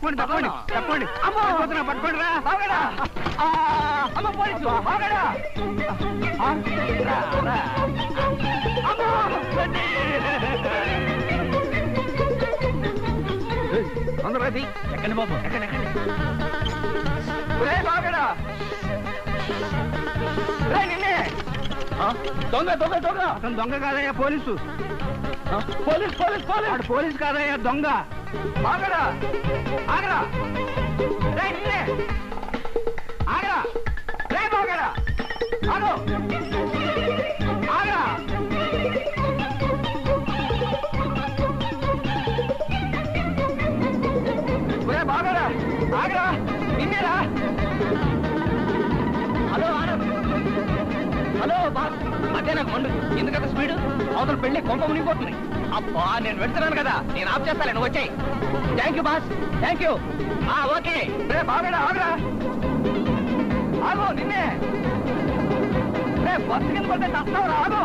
తప్పండి తప్పండి తప్పండి అమ్మ పట్టుకోండి రా బాగడా అమ్మ పోలీసు బాగడా అందరూ ఎక్కండి బాబు ఎక్కండి బాగడా నిన్నే దొంగ దొంగ దొంగ అతను దొంగ కాదయ్యా police police police police police కాదయ్యా దొంగ ఆగరా ఆగరా నిన్నే ఆగరా రే బాగరా ఆగో ఆగరా బాగరా ఆగరా నిన్నేరా హలో హలో బాస్ అదే నాకు మండు ఎందుకంత స్పీడ్ అవతల పెళ్లి కొంప మునిగిపోతుంది అబ్బా నేను వెళ్తున్నాను కదా నేను ఆఫ్ చేస్తాను నువ్వు వచ్చాయి thank you boss thank you okay రే బాగా ఆగరా ఆగో నిన్నే రే బస్సు కింద పడితే తస్తావురా ఆగో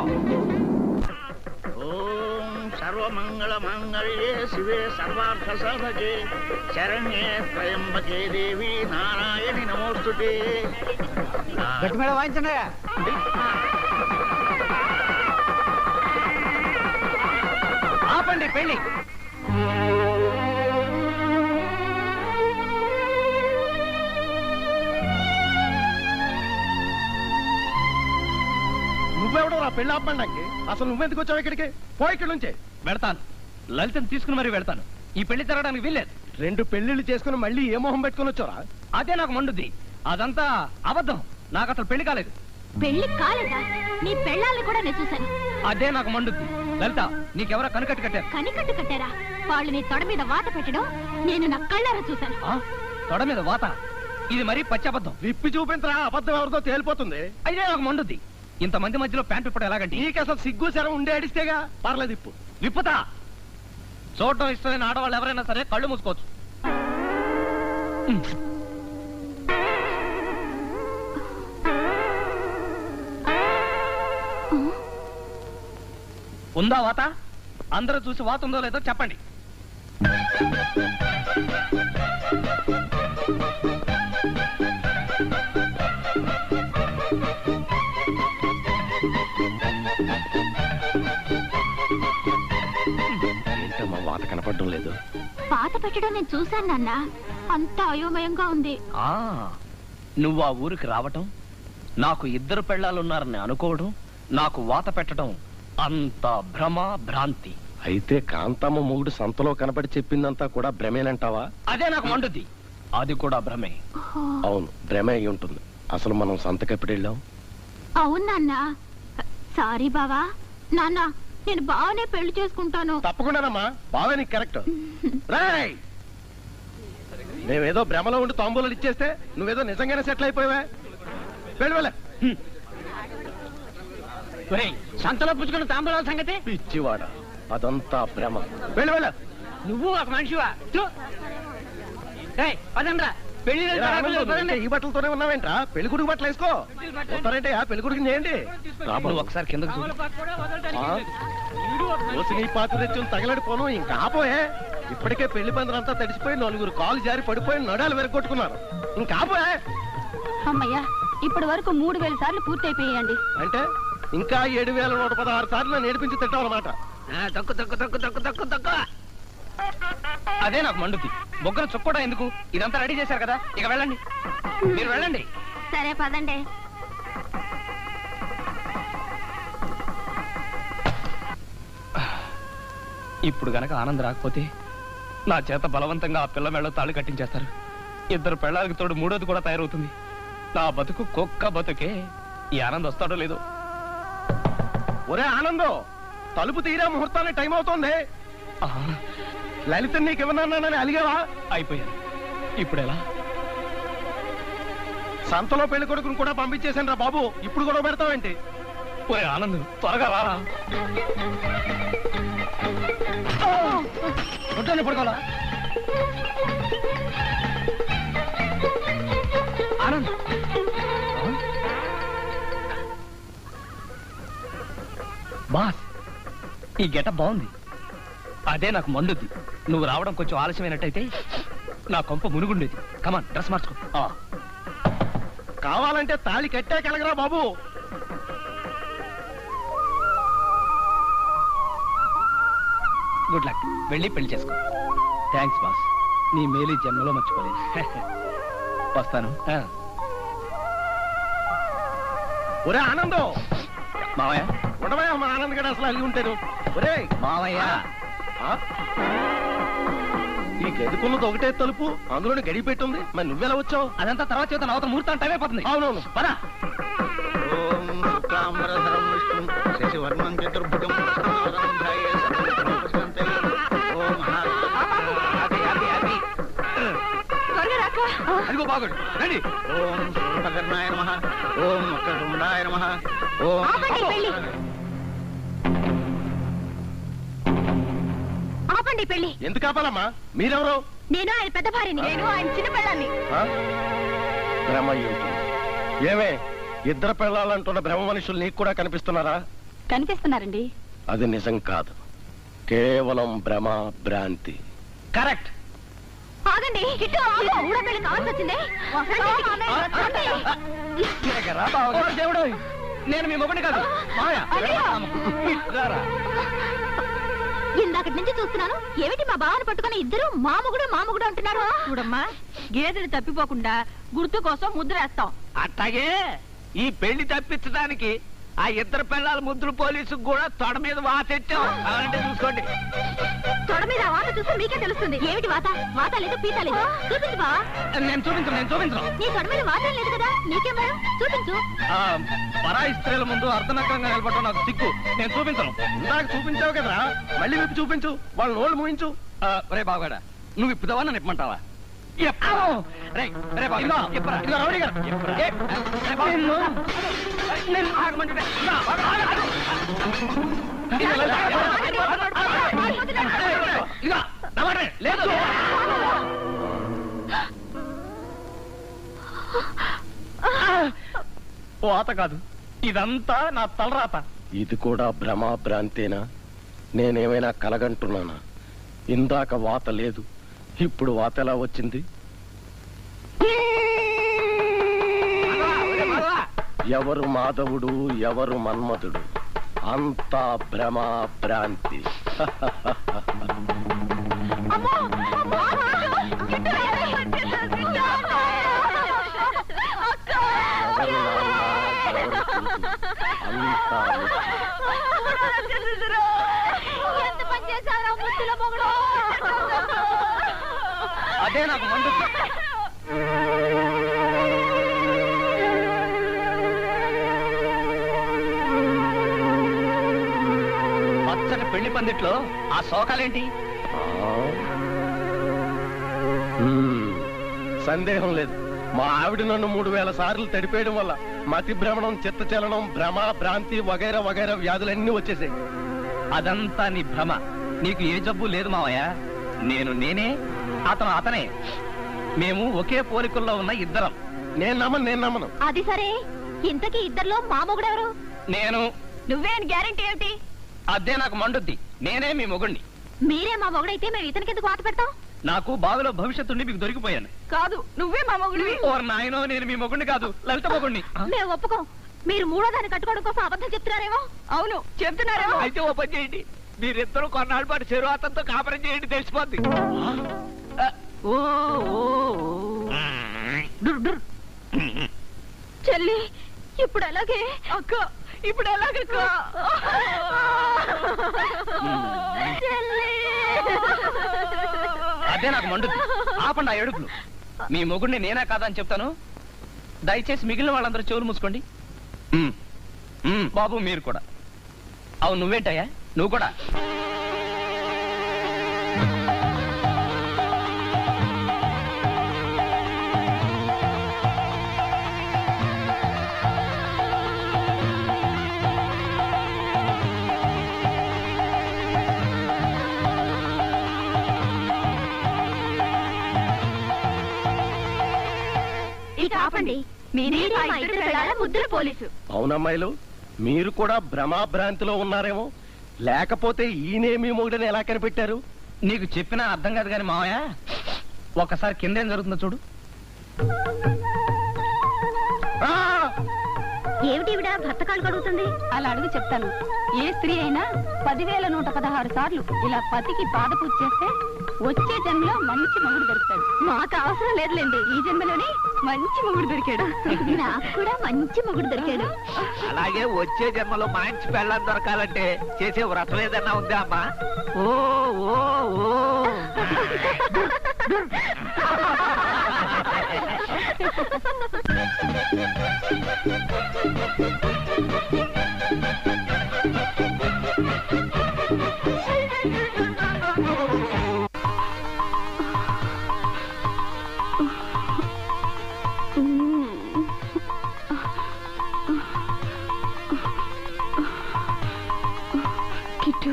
ఓం సర్వమంగళ మంగళ్యే శివే సర్వార్థ సాధకే శరణ్యే త్రయంబకే దేవి నారాయణి నమోస్తుతే గట్టి మేడ వాయించండి ఆపండి పెళ్లి నువ్వెవడో నా పెళ్లి ఆపండి అసలు నువ్వెందుకు వచ్చావు ఇక్కడికి పోయి ఇక్కడి నుంచే వెళ్తాను లలితను తీసుకుని మరీ వెళ్తాను ఈ పెళ్లి జరగడానికి వీల్లేదు 2 పెళ్లిళ్ళు చేసుకుని మళ్ళీ ఏ మొహం పెట్టుకుని వచ్చారా అదే నాకు మండుద్ది అదంతా అబద్ధం నాకు అసలు పెళ్లి కాలేదు పెళ్లి కాలేదా నీ పెళ్ళాలని కూడా నేను చూశాను అదే నాకు మండుద్ది లలిత నీకెవరో కనికట్టు కట్టారు కనికట్టు కట్టారా వాళ్ళు నీ తొడ మీద వాత పెట్టడం నేను నా కళ్ళారా చూశాను తొడ మీద వాత ఇది మరీ పచ్చి అబద్ధం విప్పి చూపించరా అబద్ధం ఎవరితో తేలిపోతుంది అదే నాకు మండుద్ది ఇంతమంది మధ్యలో ప్యాంటు ఇప్పుడు ఎలాగంటే నీకు అసలు సిగ్గు శరం ఉండే అడిస్తేగా పర్లేదు ఇప్పు విప్పుతా చూడటం ఇష్టమైన ఆడవాళ్ళు ఎవరైనా సరే కళ్ళు మూసుకోవచ్చు ఉందా వాత అందరూ చూసి వాత ఉందో లేదో చెప్పండి ఏంటమ్మా వాత కనపడడం లేదు వాత పెట్టడం నేను చూశాను నాన్న అంత అయోమయంగా ఉంది నువ్వు ఆ ఊరికి రావటం నాకు 2 పెళ్ళాలున్నారని అనుకోవడం నాకు వాత పెట్టడం అంత భ్రమ భ్రాంతి అయితే కాంతమ్మ మొగుడు సంతలో కనపడి చెప్పిందంతా కూడా భ్రమేనంటావా అదే నాకు మండుద్ది అది కూడా భ్రమే అవును భ్రమే అయి ఉంటుంది అసలు మనం సంతకెప్పుడు వెళ్ళాం అవును నాన్న సారీ బావా నాన్న నేను బాగానే పెళ్లి చేసుకుంటాను తప్పకుండానమ్మా బాగా నీకు కరెక్ట్ రాయ్ మేమేదో భ్రమలో ఉండి తాంబూలాలు ఇచ్చేస్తే నువ్వేదో నిజంగానే సెటిల్ అయిపోయావా వెళ్ళి సంతలో పుచ్చుకున్న తాంబూలాల సంగతి పిచ్చివాడ అదంతా భ్రమ వెళ్ళి నువ్వు ఒక మనిషివా పదండ్రా పెళ్లి ఈ బట్టలతోనే ఉన్నావేంట్రా పెళ్లి కొడుకు బట్టలు వేసుకో వస్తారంటే ఆ పెళ్లి కొడుకు చేయండి ఒకసారి కిందకు నీ పాత్ర తగలడిపోను ఇంకా ఆపోయే ఇప్పటికే పెళ్లి పందిరంతా తడిసిపోయి 4 కాలు జారి పడిపోయి నడాలు వెరగొట్టుకున్నారు ఇంకా ఆపోయే అమ్మయ్యా ఇప్పటి వరకు 3000 సార్లు పూర్తి అయిపోయాయండి అంటే ఇంకా 7116 సార్లు నేర్పించి తిట్టాలన్నమాట తక్కు తక్కు తక్కు తక్కు తక్కు తక్కువ అదే నాకు మండుద్ది బొగ్గలు చుక్కోడా ఎందుకు ఇదంతా రెడీ చేశారు కదా ఇక వెళ్ళండి మీరు వెళ్ళండి సరే పదండి ఇప్పుడు గనక ఆనందం రాకపోతే నా చేత బలవంతంగా ఆ పిల్ల మెళ్ళ తాళి కట్టించేస్తారు 2 పెళ్ళాలకు తోడు 3వది కూడా తయారవుతుంది నా బతుకు కుక్క బతుకే ఈ ఆనందం వస్తాడో లేదో ఒరే ఆనందం తలుపు తీరా ముహూర్తానికి టైం అవుతోంది లలిత నీకేమన్నానని అలిగావా అయిపోయాను ఇప్పుడు ఎలా సంతలో పెళ్లి కొడుకుని కూడా పంపించేశాను రా బాబు ఇప్పుడు కూడా పెడతావేంటి ఒరే ఆనందం త్వరగా రారా రొట్టెని పడుకోవాలా ఆనంద్ బాస్ ఈ గెటప్ బాగుంది అదే నాకు మండుద్ది నువ్వు రావడం కొంచెం ఆలస్యమైనట్టయితే నా కొంప మునుగుండేది. కమాన్ డ్రెస్ మార్చుకో. కావాలంటే తాళి కట్టే కలగరా బాబు. గుడ్ లక్, వెళ్ళి పెళ్లి చేసుకో. థ్యాంక్స్ బాస్, నీ మేలు జన్మలో మర్చిపోలేదు. వస్తాను. ఒరే ఆనందం, మావయ్య ఉండవయ్యా మా ఆనంద్ గడ అసలు అల్లి ఉంటాను. ఒరే మావయ్య, ఈ గదికున్నది ఒకటే తలుపు, అందులోనే గడి పెట్టుంది. మరి నువ్వెలా వచ్చావు? అదంతా తర్వాత చేత అవతల ముహూర్తం టైం అయిపోతుంది. అవునవును పదా. ఓం శుక్లాంబరధరం విష్ణుం శశివర్ణం చతుర్భుజం ప్రసన్నవదనం ధ్యాయేత్ సర్వవిఘ్నోపశాంతయే. ఓం అదిగో బాగుండు, రండి. ఓం సూర్పకర్ణాయ నమః. ఓం వక్రతుండాయ నమః. ఓం ఆపండి పెళ్లి. ఎందుకు ఆపాలమ్మా? మీరెవరు? నేను ఆయన పెద్ద భార్యని. నేను ఆయన చిన్న పెళ్ళాన్ని. భ్రమ ఏమే, ఇద్దరు పెళ్ళాలంటున్న భ్రమ మనుషులు నీకు కూడా కనిపిస్తున్నారా? కనిపిస్తున్నారండి. అది నిజం కాదు, కేవలం భ్రమ భ్రాంతి. కరెక్ట్. ఆగండి, కిట్టు ఆగు. మూడో పెళ్లి కావాల్సి వచ్చింది. దేవుడు, నేను మీ మొగుడిని కాదు. ఇందాకటి నుంచి చూస్తున్నాను, ఏమిటి మా బావని పట్టుకుని ఇద్దరు మామగుడు అంటున్నారు. చూడమ్మా, గేదెలు తప్పిపోకుండా గుర్తు కోసం ముద్ర వేస్తాం. అట్లాగే ఈ పెళ్లి తప్పించడానికి ఆ ఇద్దరు పిల్లల ముద్దులు పోలీసుకు కూడా తొడ మీద వాతెట్టాం. అలాంటి చూసుకోండి. తొడ మీద వాత చూస్తే మీకే తెలుస్తుంది. ఏమిటి వాత? వాత లేదు, పీత లేదు. చూపించు బా. నేను చూపించను. నీ తొడ మీద వాత లేదు కదా, నీకేం భయం? చూపించు. పరాయి స్త్రీల ముందు అర్ధనగ్నంగా నిలబడటం నాకు సిగ్గు. నేను చూపించను. ఇందాక చూపించావు కదరా, మళ్ళీ విప్పి చూపించు. వాళ్ళ నోళ్ళు మూయించు. రే బాగాడా, నువ్వు ఇప్పుదావా నన్ను ఇప్పమంటావా? లేదు. వాత కాదు, ఇదంతా నా తలరాత. ఇది కూడా భ్రమ భ్రాంతేనా? నేనేమైనా కలగంటున్నానా? ఇందాక వాత లేదు, ఇప్పుడు వాత ఎలా వచ్చింది? ఎవరు మాధవుడు, ఎవరు మన్మధుడు? అంతా భ్రమ భ్రాంతి. ఎంత పని చేశారా ముద్దుల మొగుడు? అదే నాకు మండు. పచ్చని పెళ్లి పందిట్లో ఆ శోకాలేంటి? సందేహం లేదు, మా ఆవిడ నన్ను 3000 సార్లు తడిపేయడం వల్ల మతి భ్రమణం, చిత్తచలనం, భ్రమ భ్రాంతి వగైరా వగైరా వ్యాధులన్నీ వచ్చేసాయి. అదంతా నీ భ్రమ. నీకు ఏ జబ్బు లేదు మావయ్య. నేనే, అతను అతనే. మేము ఒకే పోలికల్లో ఉన్న ఇద్దరం. నేను నమ్మను. అది సరే, ఇంతకీ ఇద్దరిలో మా మొగుడెవరు? నేను. నువ్వే గ్యారెంటీ ఏమిటి? అదే నాకు మండుద్ది. నేనే మీ మొగుణ్ణి. మీరే మా మొగుడైతే మేము ఇతనికి ఎందుకు వాత పెడతాం? నాకు బావిలో భవిష్యత్తుండి మీకు దొరికిపోయాను. కాదు, నువ్వే మా మొగుడివి. ఓర్ నాయనో, నేను మీ మొగుణ్ణి కాదు, లలిత మొగుణ్ణి. మేము ఒప్పుకోం. మీరు మూడో దాన్ని కట్టుకోవడం కోసం అబద్ధం చెప్తున్నారేమో. అవును, చెప్తున్నారేమో. అయితే ఓ పని చేయండి, మీరిద్దరూ కొన్నాళ్ళ పాటు శరువాతంతో కాపురం చేయండి, తెలిసిపోద్ది. ఓ చెల్లి, ఇప్పుడు అలాగే. అక్క, ఇప్పుడు ఎలాగక్క? అదే నాకు మండుద్ది. ఆపండి ఆ ఏడుపులు. మీ మొగుడిని నేనే కాదని చెప్తాను. దయచేసి మిగిలిన వాళ్ళందరూ చెవులు మూసుకోండి. బాబు మీరు కూడా. అవును, నువ్వేంటయ్యా? నువ్వు కూడా. ఆపండి, మీరే మా ఇద్దరు పిల్లల ముద్దుల పోలీసు. అవునమ్మాయిలు, మీరు కూడా భ్రమ భ్రాంతిలో ఉన్నారేమో. లేకపోతే ఈయనే మీ మొగుడని ఎలా కనిపెట్టారు? నీకు చెప్పినా అర్థం కాదు కానీ మావయ్య, ఒకసారి కింద ఏం జరుగుతుందో చూడు. ఏమిటి భర్త కాళ్ళు కడుగుతుంది? అలా అడుగు చెప్తాను. ఏ స్త్రీ అయినా 10,116 సార్లు ఇలా పతికి పాదపూజ చేస్తే వచ్చే జన్మలో మంచి మొగుడు దొరుకుతాడు. మాకు అవసరం లేదులేండి, ఈ జన్మలోనే మంచి మొగుడు దొరికాడు. నాకు కూడా మంచి మొగుడు దొరికాడు. అలాగే వచ్చే జన్మలో మంచి పెళ్ళం దొరకాలంటే చేసే వ్రతం ఏదన్నా ఉందా అమ్మా? ఓ ఓ ఓ కిట్టు